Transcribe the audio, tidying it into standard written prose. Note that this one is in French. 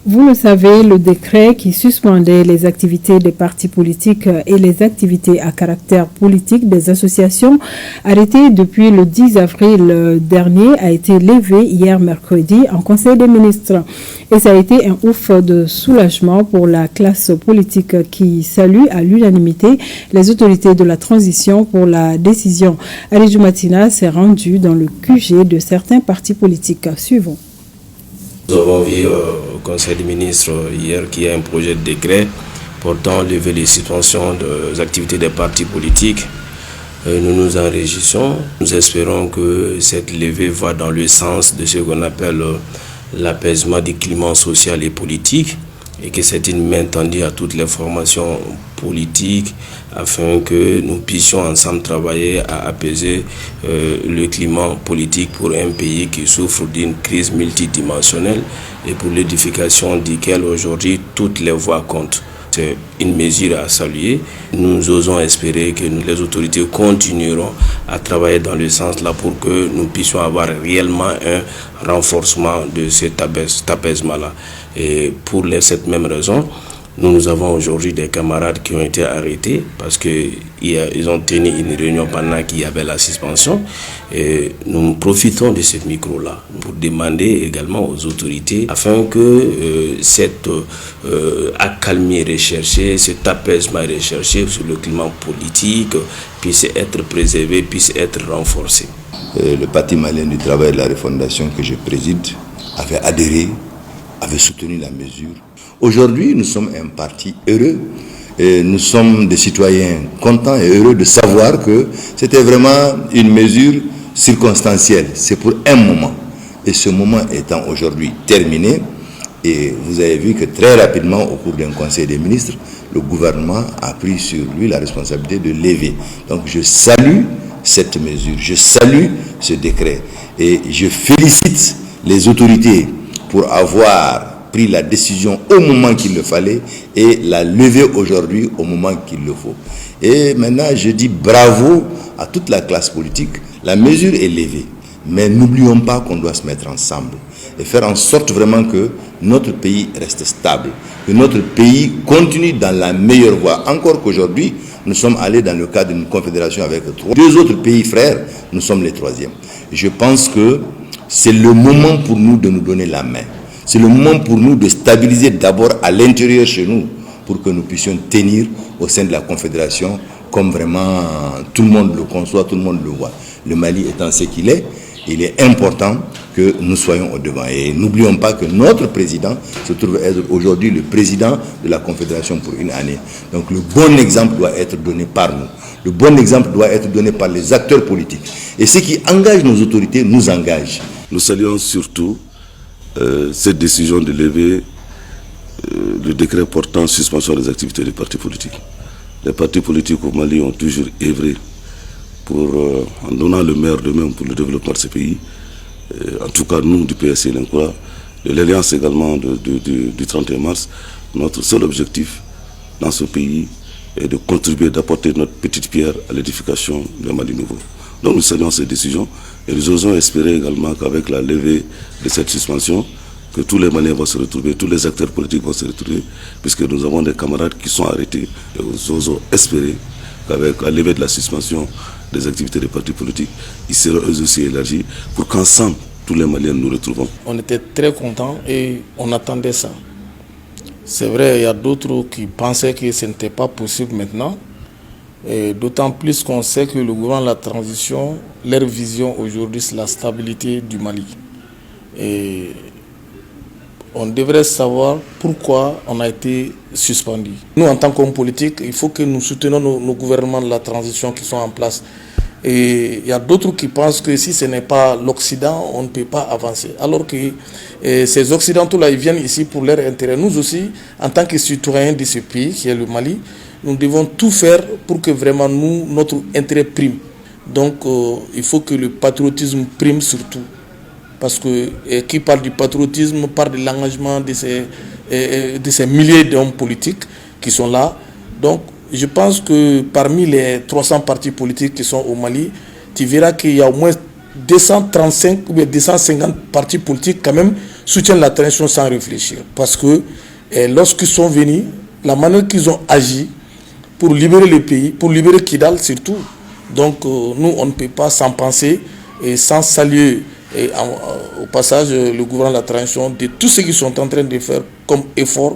Vous le savez, le décret qui suspendait les activités des partis politiques et les activités à caractère politique des associations arrêtées depuis le 10 avril dernier a été levé hier mercredi en Conseil des ministres. Et ça a été un ouf de soulagement pour la classe politique qui salue à l'unanimité les autorités de la transition pour la décision. Aridou Matina s'est rendu dans le QG de certains partis politiques. Suivons. Nous avons vu au Conseil des ministres hier qu'il y a un projet de décret portant lever les suspensions des activités des partis politiques. Nous nous en réjouissons. Nous espérons que cette levée va dans le sens de ce qu'on appelle l'apaisement du climat social et politique et que c'est une main tendue à toutes les formations politiques afin que nous puissions ensemble travailler à apaiser le climat politique pour un pays qui souffre d'une crise multidimensionnelle et pour l'édification duquel aujourd'hui toutes les voix comptent. C'est une mesure à saluer. Nous osons espérer que les autorités continueront à travailler dans le sens là pour que nous puissions avoir réellement un renforcement de cet apaisement-là. Et pour cette même raison, nous avons aujourd'hui des camarades qui ont été arrêtés parce qu'ils ont tenu une réunion pendant qu'il y avait la suspension. Et nous profitons de ce micro-là pour demander également aux autorités afin que cette accalmie recherchée, cet apaisement recherché sur le climat politique puisse être préservé, puisse être renforcé. Le Parti malien du travail et de la refondation que je préside avait adhéré, avait soutenu la mesure. Aujourd'hui, nous sommes un parti heureux et nous sommes des citoyens contents et heureux de savoir que c'était vraiment une mesure circonstancielle. C'est pour un moment. Et ce moment étant aujourd'hui terminé, et vous avez vu que très rapidement, au cours d'un conseil des ministres, le gouvernement a pris sur lui la responsabilité de lever. Donc je salue cette mesure, je salue ce décret et je félicite les autorités pour avoir pris la décision au moment qu'il le fallait et la lever aujourd'hui au moment qu'il le faut. Et maintenant, je dis bravo à toute la classe politique. La mesure est levée, mais n'oublions pas qu'on doit se mettre ensemble et faire en sorte vraiment que notre pays reste stable, que notre pays continue dans la meilleure voie. Encore qu'aujourd'hui, nous sommes allés dans le cadre d'une confédération avec deux autres pays frères, nous sommes les troisièmes. Je pense que c'est le moment pour nous de nous donner la main. C'est le moment pour nous de stabiliser d'abord à l'intérieur chez nous pour que nous puissions tenir au sein de la Confédération comme vraiment tout le monde le conçoit, tout le monde le voit. Le Mali étant ce qu'il est, il est important que nous soyons au devant. Et n'oublions pas que notre président se trouve être aujourd'hui le président de la Confédération pour une année. Donc le bon exemple doit être donné par nous. Le bon exemple doit être donné par les acteurs politiques. Et ce qui engage nos autorités nous engage. Nous saluons surtout cette décision de lever le décret portant suspension des activités des partis politiques. Les partis politiques au Mali ont toujours œuvré pour, en donnant le meilleur d'eux-mêmes pour le développement de ce pays. En tout cas, nous, du PSC L'Incroix, de l'Alliance également du 31 mars, notre seul objectif dans ce pays est de contribuer, d'apporter notre petite pierre à l'édification d'un Mali nouveau. Donc nous saluons cette décision et nous osons espérer également qu'avec la levée de cette suspension, que tous les Maliens vont se retrouver, tous les acteurs politiques vont se retrouver, puisque nous avons des camarades qui sont arrêtés. Et nous osons espérer qu'avec la levée de la suspension des activités des partis politiques, ils seront eux aussi élargis pour qu'ensemble, tous les Maliens nous retrouvons. On était très contents et on attendait ça. C'est vrai, il y a d'autres qui pensaient que ce n'était pas possible maintenant. D'autant plus qu'on sait que le gouvernement de la transition, leur vision aujourd'hui, c'est la stabilité du Mali. Et on devrait savoir pourquoi on a été suspendu. Nous, en tant qu'hommes politiques, il faut que nous soutenions nos gouvernements de la transition qui sont en place. Et il y a d'autres qui pensent que si ce n'est pas l'Occident, on ne peut pas avancer. Alors que ces Occidentaux-là, ils viennent ici pour leur intérêt. Nous aussi, en tant que citoyens de ce pays, qui est le Mali, nous devons tout faire pour que vraiment notre intérêt prime. Donc, il faut que le patriotisme prime surtout. Parce que qui parle du patriotisme parle de l'engagement de ces milliers d'hommes politiques qui sont là. Donc, je pense que parmi les 300 partis politiques qui sont au Mali, tu verras qu'il y a au moins 235 ou bien 250 partis politiques quand même soutiennent la transition sans réfléchir. Parce que lorsqu'ils sont venus, la manière qu'ils ont agi pour libérer le pays, pour libérer Kidal surtout, donc nous on ne peut pas s'en penser et sans saluer au passage le gouvernement de la transition de tout ce qu'ils sont en train de faire comme effort